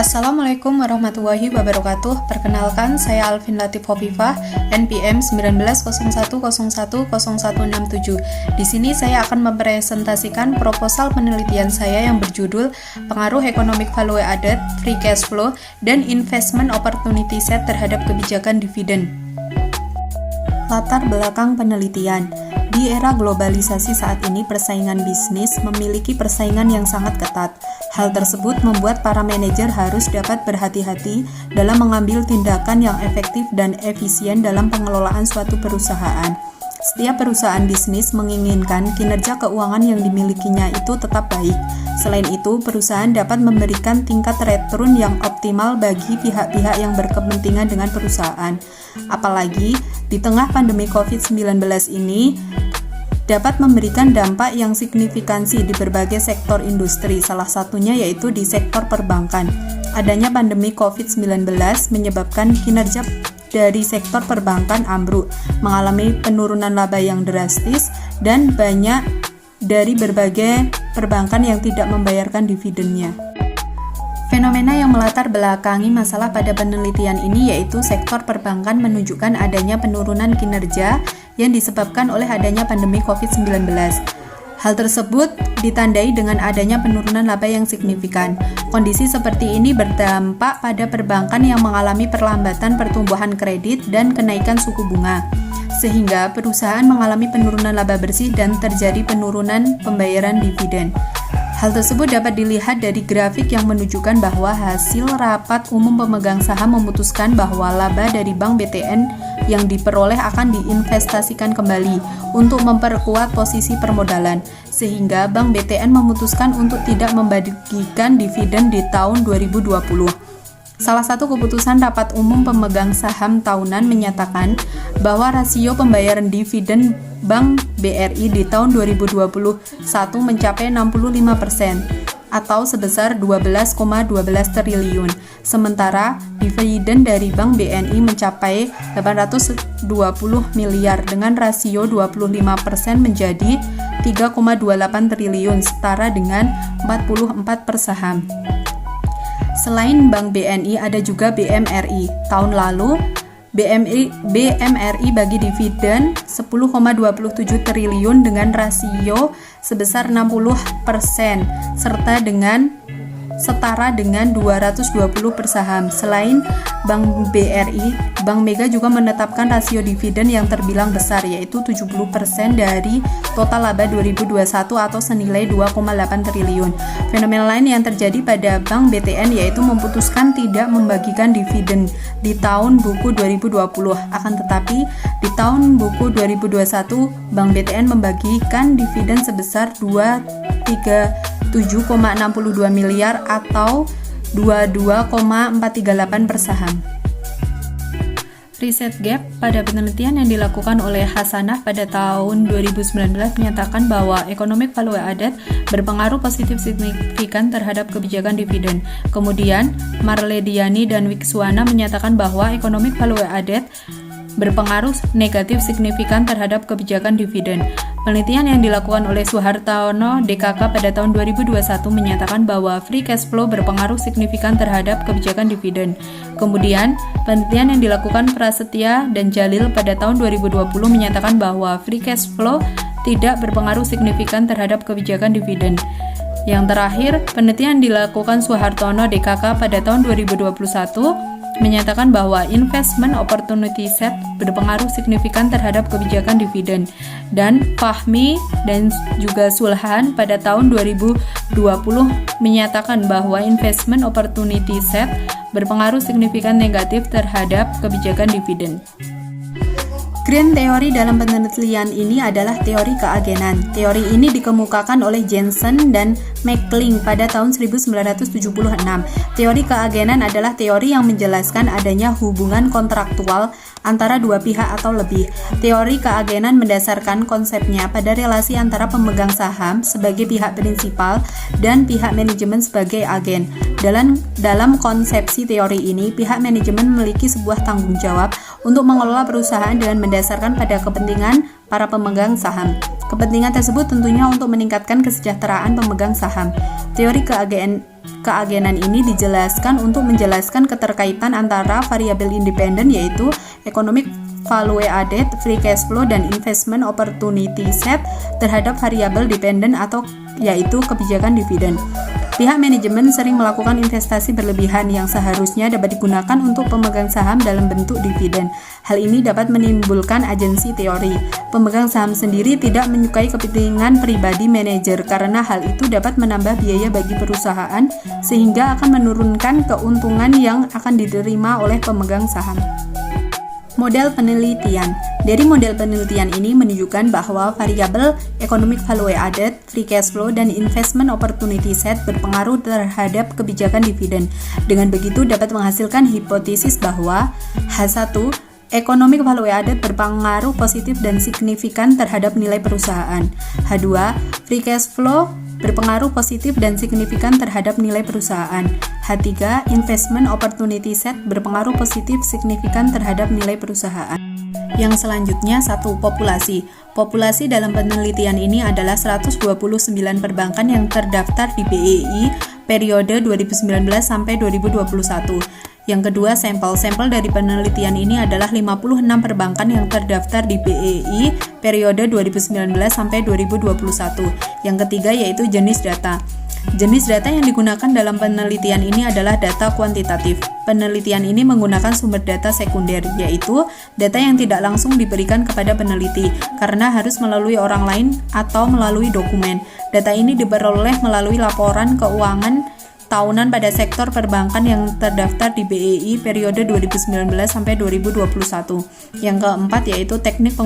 Assalamualaikum warahmatullahi wabarakatuh. Perkenalkan, saya Alvin Latif Hovifah, NPM 1901010167. Di sini saya akan mempresentasikan proposal penelitian saya yang berjudul Pengaruh Economic Value Added, Free Cash Flow, dan Investment Opportunity Set terhadap kebijakan dividen. Latar belakang penelitian. Di era globalisasi saat ini, persaingan bisnis memiliki persaingan yang sangat ketat. Hal tersebut membuat para manajer harus dapat berhati-hati dalam mengambil tindakan yang efektif dan efisien dalam pengelolaan suatu perusahaan. Setiap perusahaan bisnis menginginkan kinerja keuangan yang dimilikinya itu tetap baik. Selain itu, perusahaan dapat memberikan tingkat return yang optimal bagi pihak-pihak yang berkepentingan dengan perusahaan. Apalagi di tengah pandemi COVID-19 ini, dapat memberikan dampak yang signifikansi di berbagai sektor industri, salah satunya yaitu di sektor perbankan. Adanya pandemi COVID-19 menyebabkan kinerja dari sektor perbankan ambruk, mengalami penurunan laba yang drastis, dan banyak dari berbagai perbankan yang tidak membayarkan dividennya. Fenomena yang melatar belakangi masalah pada penelitian ini yaitu sektor perbankan menunjukkan adanya penurunan kinerja yang disebabkan oleh adanya pandemi COVID-19. Hal tersebut ditandai dengan adanya penurunan laba yang signifikan. Kondisi seperti ini berdampak pada perbankan yang mengalami perlambatan pertumbuhan kredit dan kenaikan suku bunga, sehingga perusahaan mengalami penurunan laba bersih dan terjadi penurunan pembayaran dividen. Hal tersebut dapat dilihat dari grafik yang menunjukkan bahwa hasil rapat umum pemegang saham memutuskan bahwa laba dari Bank BTN yang diperoleh akan diinvestasikan kembali untuk memperkuat posisi permodalan, sehingga Bank BTN memutuskan untuk tidak membagikan dividen di tahun 2020. Salah satu keputusan rapat umum pemegang saham tahunan menyatakan bahwa rasio pembayaran dividen Bank BRI di tahun 2021 mencapai 65% atau sebesar 12,12 triliun. Sementara dividen dari Bank BNI mencapai 820 miliar dengan rasio 25% menjadi 3,28 triliun, setara dengan 44 per saham. Selain Bank BNI, ada juga BMRI. Tahun lalu, BMRI bagi dividen 10,27 triliun dengan rasio sebesar 60%, setara dengan 220 per saham. Selain Bank BRI, Bank Mega juga menetapkan rasio dividen yang terbilang besar, yaitu 70% dari total laba 2021 atau senilai 2,8 triliun. Fenomena lain yang terjadi pada Bank BTN yaitu memutuskan tidak membagikan dividen di tahun buku 2020. Akan tetapi, di tahun buku 2021, Bank BTN membagikan dividen sebesar 7,62 miliar atau 22,438 per saham. Riset Gap pada penelitian yang dilakukan oleh Hasanah pada tahun 2019 menyatakan bahwa economic value added berpengaruh positif signifikan terhadap kebijakan dividen. Kemudian, Marlediani dan Wikswana menyatakan bahwa economic value added berpengaruh negatif signifikan terhadap kebijakan dividen. Penelitian yang dilakukan oleh Suhartono DKK pada tahun 2021 menyatakan bahwa free cash flow berpengaruh signifikan terhadap kebijakan dividen. Kemudian, penelitian yang dilakukan Prasetya dan Jalil pada tahun 2020 menyatakan bahwa free cash flow tidak berpengaruh signifikan terhadap kebijakan dividen. Yang terakhir, penelitian dilakukan Suhartono DKK pada tahun 2021 menyatakan bahwa investment opportunity set berpengaruh signifikan terhadap kebijakan dividen, dan Fahmi dan juga Sulhan pada tahun 2020 menyatakan bahwa investment opportunity set berpengaruh signifikan negatif terhadap kebijakan dividen. Grand teori dalam penelitian ini adalah teori keagenan. Teori ini dikemukakan oleh Jensen dan Mackling pada tahun 1976. Teori keagenan adalah teori yang menjelaskan adanya hubungan kontraktual antara dua pihak atau lebih. Teori keagenan mendasarkan konsepnya pada relasi antara pemegang saham sebagai pihak prinsipal dan pihak manajemen sebagai agen. Dalam konsepsi teori ini, pihak manajemen memiliki sebuah tanggung jawab untuk mengelola perusahaan dengan mendasarkan pada kepentingan para pemegang saham. Kepentingan tersebut tentunya untuk meningkatkan kesejahteraan pemegang saham. Teori keagenan ini dijelaskan untuk menjelaskan keterkaitan antara variabel independen yaitu economic value added, free cash flow, dan investment opportunity set terhadap variabel dependen atau yaitu kebijakan dividen. Pihak manajemen sering melakukan investasi berlebihan yang seharusnya dapat digunakan untuk pemegang saham dalam bentuk dividen. Hal ini dapat menimbulkan agensi teori. Pemegang saham sendiri tidak menyukai kepentingan pribadi manajer karena hal itu dapat menambah biaya bagi perusahaan sehingga akan menurunkan keuntungan yang akan diterima oleh pemegang saham. Model penelitian. Dari model penelitian ini menunjukkan bahwa variabel economic value added, free cash flow, dan investment opportunity set berpengaruh terhadap kebijakan dividen. Dengan begitu dapat menghasilkan hipotesis bahwa H1 economic value added berpengaruh positif dan signifikan terhadap nilai perusahaan. H2 free cash flow berpengaruh positif dan signifikan terhadap nilai perusahaan. H3, investment opportunity set berpengaruh positif signifikan terhadap nilai perusahaan. Yang selanjutnya, 1. Populasi. Populasi dalam penelitian ini adalah 129 perbankan yang terdaftar di BEI periode 2019 sampai 2021. Yang kedua, sampel. Sampel dari penelitian ini adalah 56 perbankan yang terdaftar di BEI periode 2019 sampai 2021. Yang ketiga yaitu jenis data. Jenis data yang digunakan dalam penelitian ini adalah data kuantitatif. Penelitian ini menggunakan sumber data sekunder, yaitu data yang tidak langsung diberikan kepada peneliti karena harus melalui orang lain atau melalui dokumen. Data ini diperoleh melalui laporan keuangan tahunan pada sektor perbankan yang terdaftar di BEI periode 2019 sampai 2021. Yang keempat yaitu teknik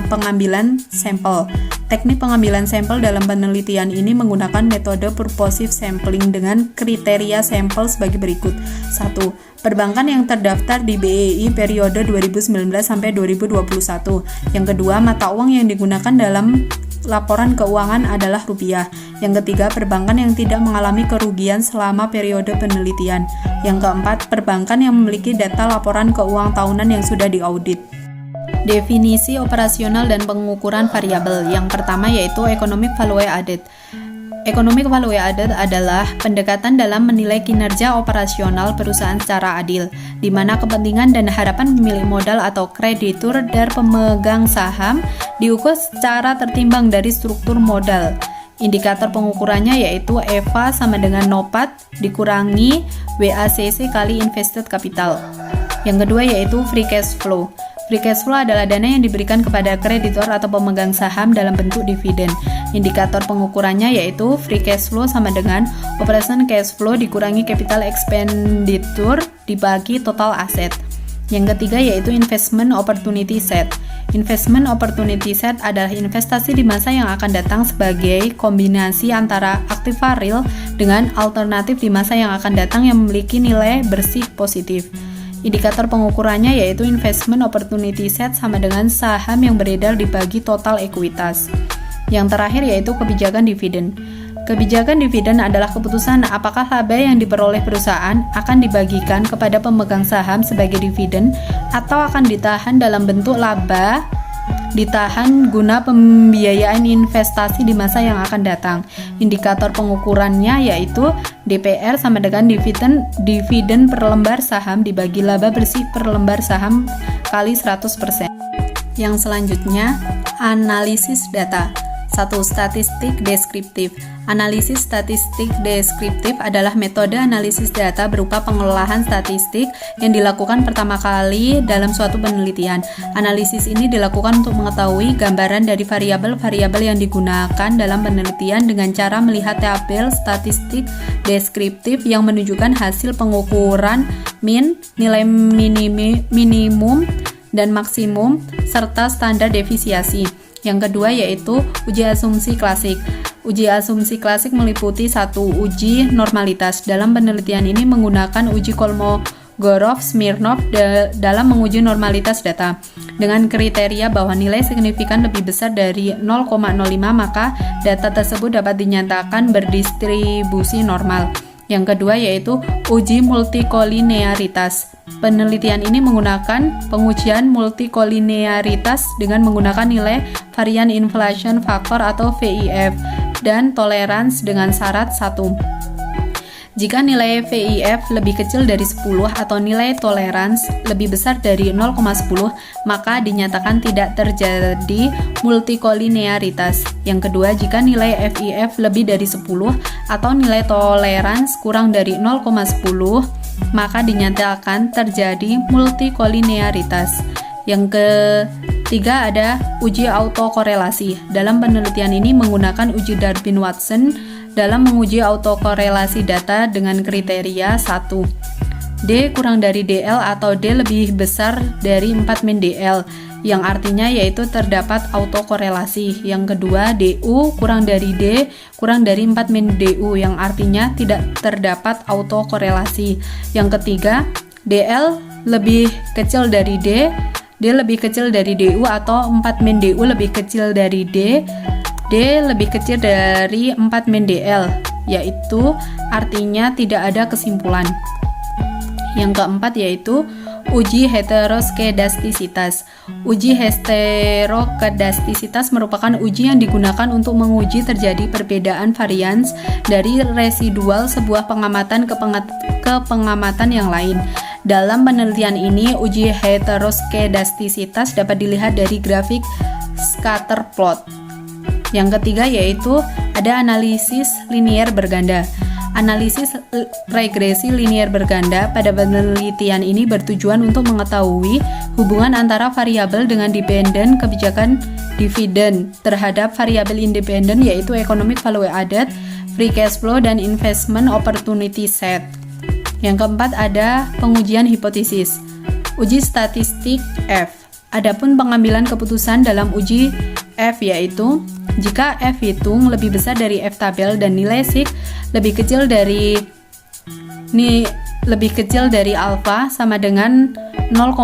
pengambilan sampel. Teknik pengambilan sampel dalam penelitian ini menggunakan metode purposive sampling dengan kriteria sampel sebagai berikut. 1. Perbankan yang terdaftar di BEI periode 2019 sampai 2021. Yang kedua, mata uang yang digunakan dalam laporan keuangan adalah rupiah. Yang ketiga, perbankan yang tidak mengalami kerugian selama periode penelitian. Yang keempat, perbankan yang memiliki data laporan keuangan tahunan yang sudah diaudit. Definisi operasional dan pengukuran variabel. Yang pertama yaitu economic value added. Economic value added adalah pendekatan dalam menilai kinerja operasional perusahaan secara adil, di mana kepentingan dan harapan pemilik modal atau kreditur dan pemegang saham diukur secara tertimbang dari struktur modal. Indikator pengukurannya yaitu EVA sama dengan NOPAT dikurangi WACC kali invested capital. Yang kedua yaitu free cash flow. Free cash flow adalah dana yang diberikan kepada kreditor atau pemegang saham dalam bentuk dividen. Indikator pengukurannya yaitu free cash flow sama dengan operation cash flow dikurangi capital expenditure dibagi total aset. Yang ketiga yaitu investment opportunity set. Investment opportunity set adalah investasi di masa yang akan datang sebagai kombinasi antara aktiva real dengan alternatif di masa yang akan datang yang memiliki nilai bersih positif. Indikator pengukurannya yaitu investment opportunity set sama dengan saham yang beredar dibagi total ekuitas. Yang terakhir yaitu kebijakan dividen. Kebijakan dividen adalah keputusan apakah laba yang diperoleh perusahaan akan dibagikan kepada pemegang saham sebagai dividen atau akan ditahan dalam bentuk laba ditahan guna pembiayaan investasi di masa yang akan datang. Indikator pengukurannya yaitu DPR sama dengan dividen per lembar saham dibagi laba bersih per lembar saham kali 100%. Yang selanjutnya, analisis data. 1. Statistik deskriptif. Analisis statistik deskriptif adalah metode analisis data berupa pengolahan statistik yang dilakukan pertama kali dalam suatu penelitian. Analisis ini dilakukan untuk mengetahui gambaran dari variabel-variabel yang digunakan dalam penelitian dengan cara melihat tabel statistik deskriptif yang menunjukkan hasil pengukuran min, nilai minimum dan maksimum, serta standar deviasi. Yang kedua yaitu uji asumsi klasik. Uji asumsi klasik meliputi 1. Uji normalitas. Dalam penelitian ini menggunakan uji Kolmogorov-Smirnov dalam menguji normalitas data. Dengan kriteria bahwa nilai signifikan lebih besar dari 0,05 maka data tersebut dapat dinyatakan berdistribusi normal. Yang kedua yaitu uji multikolinearitas. Penelitian ini menggunakan pengujian multikolinearitas dengan menggunakan nilai varian inflation factor atau VIF dan tolerance dengan syarat 1. Jika nilai VIF lebih kecil dari 10 atau nilai tolerans lebih besar dari 0,10, maka dinyatakan tidak terjadi multikolinearitas. Yang kedua, jika nilai FIF lebih dari 10 atau nilai tolerans kurang dari 0,10, maka dinyatakan terjadi multikolinearitas. Yang ketiga ada uji autokorelasi. Dalam penelitian ini menggunakan uji Darwin-Watson dalam menguji autokorelasi data dengan kriteria 1. D kurang dari DL atau D lebih besar dari 4 min DL, yang artinya yaitu terdapat autokorelasi. Yang kedua, DU kurang dari D kurang dari 4 min DU, yang artinya tidak terdapat autokorelasi. Yang ketiga, DL lebih kecil dari D lebih kecil dari DU atau 4 min DU lebih kecil dari D lebih kecil dari 4 min DL, yaitu artinya tidak ada kesimpulan. Yang keempat yaitu uji heteroskedastisitas. Uji heteroskedastisitas merupakan uji yang digunakan untuk menguji terjadi perbedaan varians dari residual sebuah pengamatan ke pengamatan yang lain. Dalam penelitian ini, uji heteroskedastisitas dapat dilihat dari grafik scatter plot. Yang ketiga yaitu ada analisis linier berganda. Analisis regresi linier berganda pada penelitian ini bertujuan untuk mengetahui hubungan antara variabel dengan dependen kebijakan dividen terhadap variabel independen yaitu economic value added, free cash flow, dan investment opportunity set. Yang keempat ada pengujian hipotesis. Uji statistik F. Adapun pengambilan keputusan dalam uji F yaitu jika F hitung lebih besar dari F tabel dan nilai sig lebih kecil dari alfa sama dengan 0,05,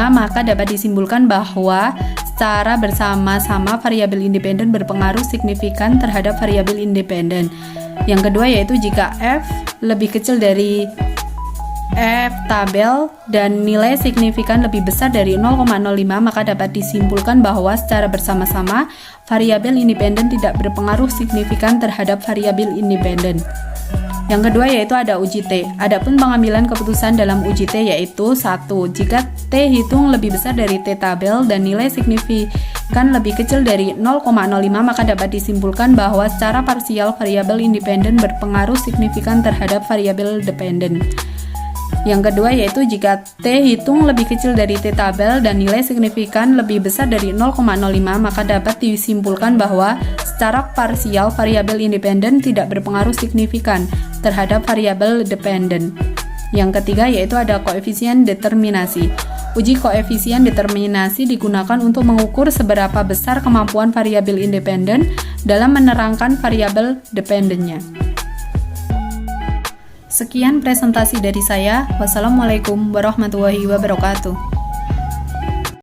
maka dapat disimpulkan bahwa secara bersama-sama variabel independen berpengaruh signifikan terhadap variabel independen. Yang kedua yaitu jika F lebih kecil dari F tabel dan nilai signifikan lebih besar dari 0,05, maka dapat disimpulkan bahwa secara bersama-sama variabel independen tidak berpengaruh signifikan terhadap variabel independen. Yang kedua yaitu ada uji T. Adapun pengambilan keputusan dalam uji T yaitu 1. Jika T hitung lebih besar dari T tabel dan nilai signifikan lebih kecil dari 0,05, maka dapat disimpulkan bahwa secara parsial variabel independen berpengaruh signifikan terhadap variabel dependen. Yang kedua yaitu jika T hitung lebih kecil dari T tabel dan nilai signifikan lebih besar dari 0,05, maka dapat disimpulkan bahwa secara parsial variabel independen tidak berpengaruh signifikan terhadap variabel dependen. Yang ketiga yaitu ada koefisien determinasi. Uji koefisien determinasi digunakan untuk mengukur seberapa besar kemampuan variabel independen dalam menerangkan variabel dependennya. Sekian presentasi dari saya. Wassalamualaikum warahmatullahi wabarakatuh.